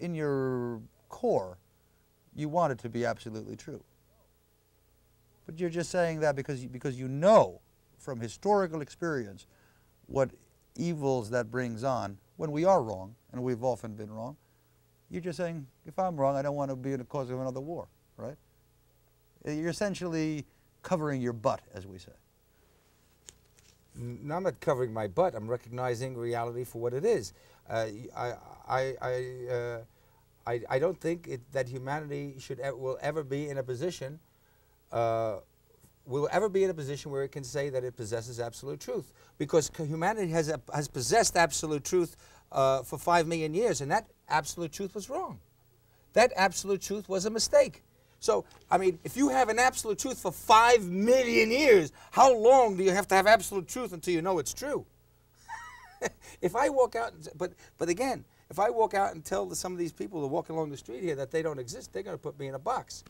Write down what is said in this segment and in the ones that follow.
in your core, you want it to be absolutely true. But you're just saying that because you know from historical experience what evils that brings on when we are wrong, and we've often been wrong. You're just saying, if I'm wrong, I don't want to be the cause of another war, right? You're essentially covering your butt, as we say. No, I'm not covering my butt. I'm recognizing reality for what it is. I don't think that humanity will ever be in a position where it can say that it possesses absolute truth, because humanity has possessed absolute truth for 5 million years, and that absolute truth was wrong. That absolute truth was a mistake. So, I mean, if you have an absolute truth for 5 million years, how long do you have to have absolute truth until you know it's true? If I walk out, but again, if I walk out and tell some of these people who are walking along the street here that they don't exist, they're going to put me in a box.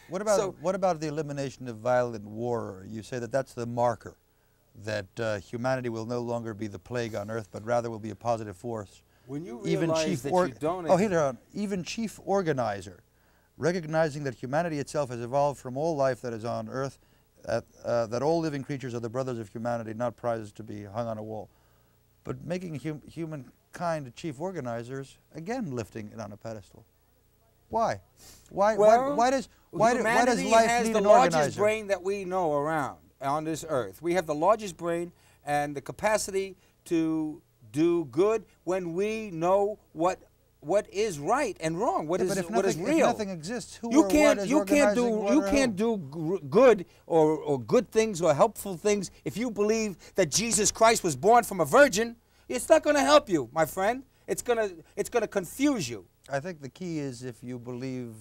What about the elimination of violent war? You say that that's the marker, that humanity will no longer be the plague on Earth, but rather will be a positive force. When you realize that you don't even chief organizer, recognizing that humanity itself has evolved from all life that is on Earth, that all living creatures are the brothers of humanity, not prizes to be hung on a wall. But making humankind chief organizers, again lifting it on a pedestal. Why? Why does life need an organizer? Humanity has the largest brain that we know around on this Earth. We have the largest brain and the capacity to do good when we know what is right and wrong, what is real. If nothing exists, who you or can't what is you can't do organizing you what can't do good or good things or helpful things if you believe that Jesus Christ was born from a virgin. It's not going to help you, my friend. It's going to confuse you. I think the key is if you believe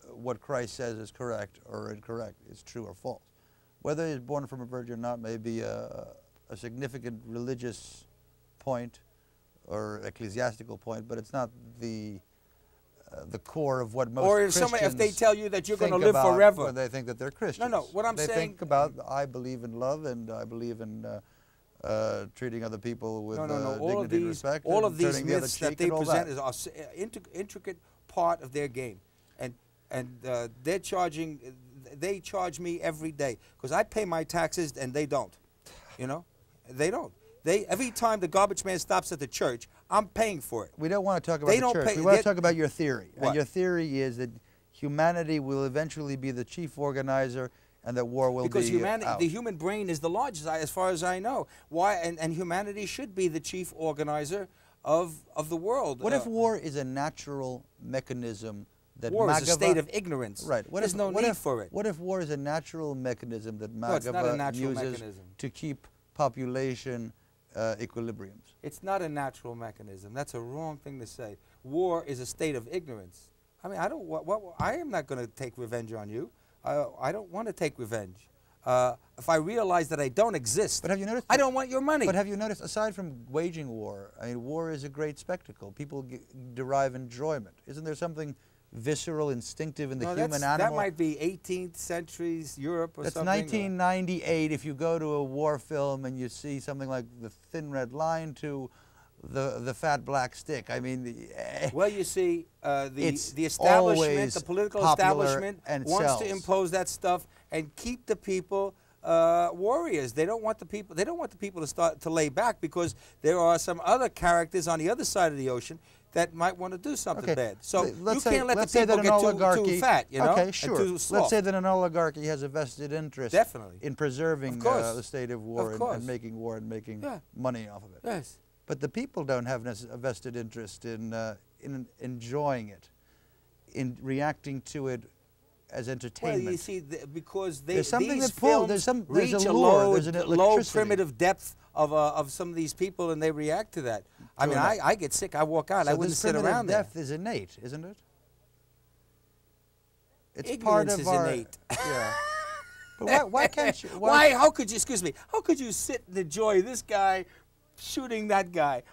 what Christ says is correct or incorrect, it's true or false. Whether he's born from a virgin or not may be a significant religious point or ecclesiastical point, but it's not the core of what most Christians if they tell you that you're going to think live about forever. when they think that they're Christians. No, what I'm they saying... think about, I believe in love and I believe in treating other people with dignity and respect. All of these the myths that they present is an intricate part of their game. And they charge me every day because I pay my taxes and they don't. You know? They don't. Every time the garbage man stops at the church, I'm paying for it. We don't want to talk about the church. We want to talk about your theory. What? And your theory is that humanity will eventually be the chief organizer and that war will because be the human brain is the largest, as far as I know. Why? And humanity should be the chief organizer of the world. What if war is a natural mechanism that war is a state of ignorance? Right. There's no need for it. What if war is a natural mechanism that it's not a natural uses mechanism. to keep population equilibriums? It's not a natural mechanism. That's a wrong thing to say. War is a state of ignorance. I mean, I am not going to take revenge on you. I don't want to take revenge. If I realize that I don't exist, but have you noticed, I don't want your money. But have you noticed, aside from waging war, I mean, war is a great spectacle. People derive enjoyment. Isn't there something visceral, instinctive in the human animal? That might be 18th century Europe or something. That's 1998. If you go to a war film and you see something like The Thin Red Line to the Fat Black Stick, I mean... well, you see, the establishment, the political establishment wants to impose that stuff and keep the people warriors. They don't want the people. They don't want the people to start to lay back because there are some other characters on the other side of the ocean that might want to do something bad. So you can't let the people get too fat, you know, okay, sure. and too soft. Let's say that an oligarchy has a vested interest in preserving the state of war and making war and making money off of it. Yes. But the people don't have a vested interest in enjoying it, in reacting to it as entertainment. Well, you see, because there's something these that pulls. films There's reach a low, low primitive depth of some of these people, and they react to that. I mean, I get sick. I walk out. So I wouldn't sit around there. Depth is innate, isn't it? It's Ignorance part of is our innate. Yeah. But why can't you? Why? How could you? Excuse me. How could you sit and enjoy this guy shooting that guy?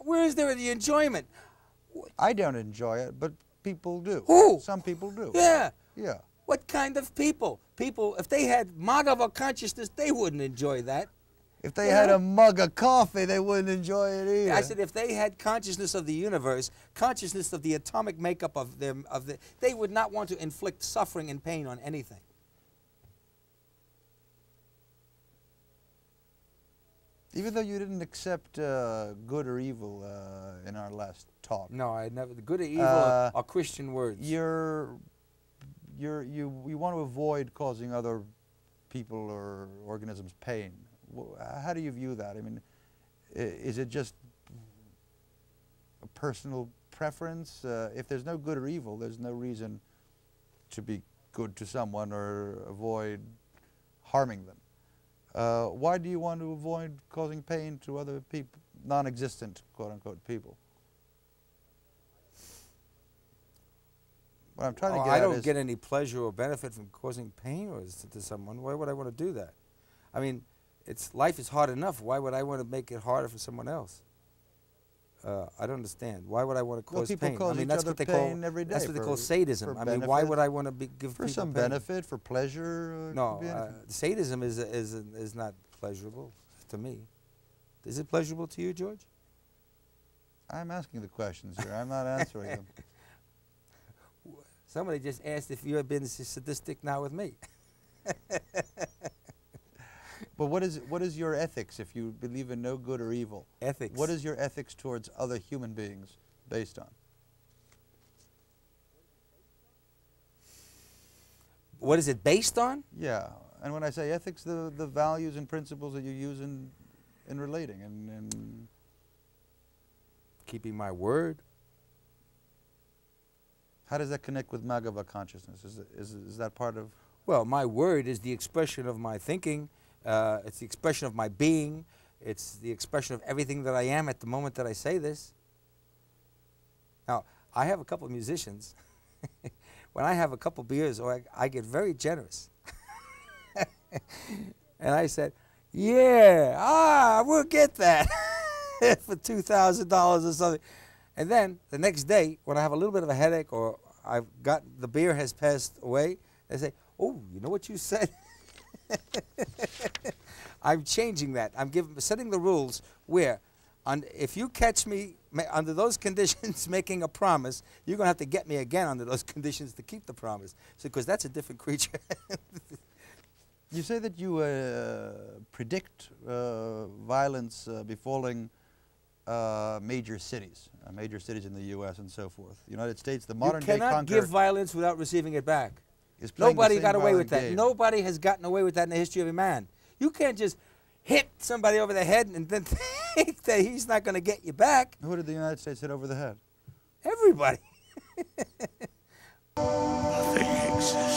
Where is there the enjoyment? I don't enjoy it, but people do. Who? Some people do. Yeah. Yeah. What kind of people? People, if they had Madhava consciousness, they wouldn't enjoy that. If they had a mug of coffee, they wouldn't enjoy it either. I said if they had consciousness of the universe, consciousness of the atomic makeup of them, they would not want to inflict suffering and pain on anything. Even though you didn't accept good or evil in our last talk. No, I never. The good or evil are Christian words. You want to avoid causing other people or organisms pain. How do you view that? I mean, is it just a personal preference? If there's no good or evil, there's no reason to be good to someone or avoid harming them. Why do you want to avoid causing pain to other people, non-existent, quote-unquote, people? What I'm trying to get at is... I don't get any pleasure or benefit from causing pain to someone. Why would I want to do that? I mean, life is hard enough. Why would I want to make it harder for someone else? I don't understand. Why would I want to cause pain? People cause each other pain every day. That's what they call sadism. I mean, why would I want to give people for some pain? benefit, for pleasure? No, sadism is not pleasurable to me. Is it pleasurable to you, George? I'm asking the questions here. I'm not answering them. Somebody just asked if you had been sadistic now with me. But what is your ethics if you believe in no good or evil? Ethics. What is your ethics towards other human beings based on? What is it based on? Yeah, and when I say ethics, the values and principles that you use in relating and keeping my word. How does that connect with Bhagavad consciousness? Is that part of? Well, my word is the expression of my thinking. It's the expression of my being. It's the expression of everything that I am at the moment that I say this. Now, I have a couple of musicians. When I have a couple beers, I get very generous. And I said, yeah, we'll get that for $2,000 or something. And then the next day, when I have a little bit of a headache or the beer has passed away, they say, oh, you know what you said? I'm changing that. I'm setting the rules where if you catch me under those conditions making a promise, you're going to have to get me again under those conditions to keep the promise. Because that's a different creature. You say that you predict violence befalling major cities in the U.S. and so forth. The United States, the modern day You cannot give violence without receiving it back. Nobody got away with that. Game. Nobody has gotten away with that in the history of man. You can't just hit somebody over the head and then think that he's not going to get you back. Who did the United States hit over the head? Everybody. Nothing exists.